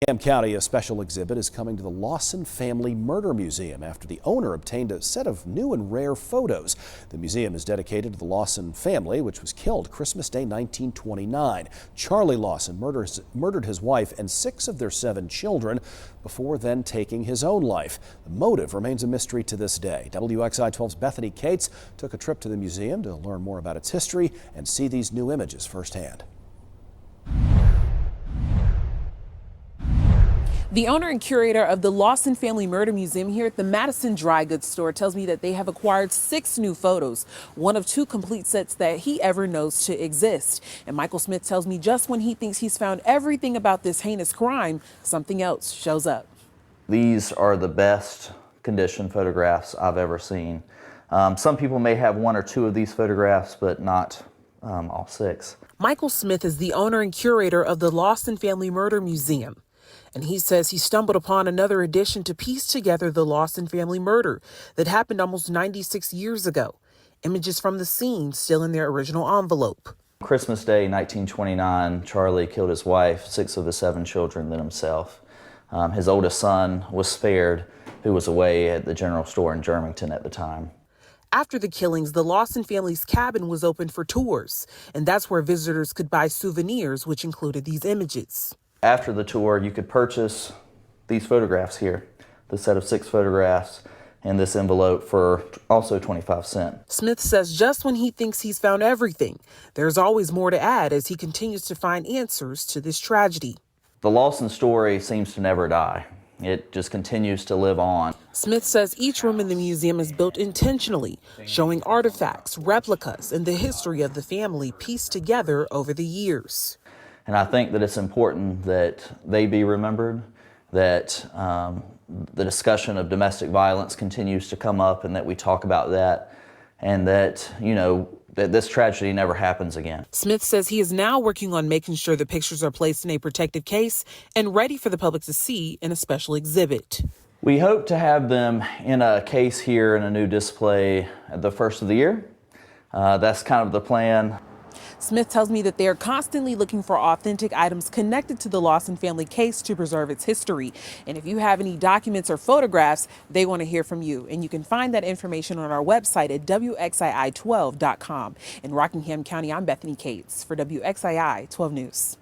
County, a special exhibit is coming to the Lawson Family Murder Museum after the owner obtained a set of new and rare photos. The museum is dedicated to the Lawson family, which was killed Christmas Day 1929. Charlie Lawson murdered his wife and 6 of their 7 children before then taking his own life. The motive remains a mystery to this day. WXI 12's Bethany Cates took a trip to the museum to learn more about its history and see these new images firsthand. The owner and curator of the Lawson Family Murder Museum here at the Madison Dry Goods store tells me that they have acquired 6 new photos, one of 2 complete sets that he ever knows to exist. And Michael Smith tells me just when he thinks he's found everything about this heinous crime, something else shows up. These are the best condition photographs I've ever seen. Some people may have 1 or 2 of these photographs, but not all 6. Michael Smith is the owner and curator of the Lawson Family Murder Museum. And he says he stumbled upon another addition to piece together the Lawson family murder that happened almost 96 years ago. Images from the scene still in their original envelope. Christmas Day 1929, Charlie killed his wife, 6 of his 7 children, then himself. His oldest son was spared, who was away at the general store in Germantown at the time. After the killings, the Lawson family's cabin was opened for tours, and that's where visitors could buy souvenirs, which included these images. After the tour, you could purchase these photographs here, the set of 6 photographs in this envelope for also 25 cents. Smith says just when he thinks he's found everything, there's always more to add as he continues to find answers to this tragedy. The Lawson story seems to never die. It just continues to live on. Smith says each room in the museum is built intentionally, showing artifacts, replicas, and the history of the family pieced together over the years. And I think that it's important that they be remembered, that the discussion of domestic violence continues to come up and that we talk about that, and that, that this tragedy never happens again. Smith says he is now working on making sure the pictures are placed in a protective case and ready for the public to see in a special exhibit. We hope to have them in a case here in a new display at the first of the year. That's kind of the plan. Smith tells me that they are constantly looking for authentic items connected to the Lawson family case to preserve its history. And if you have any documents or photographs, they want to hear from you. And you can find that information on our website at WXII12.com. In Rockingham County, I'm Bethany Cates for WXII 12 News.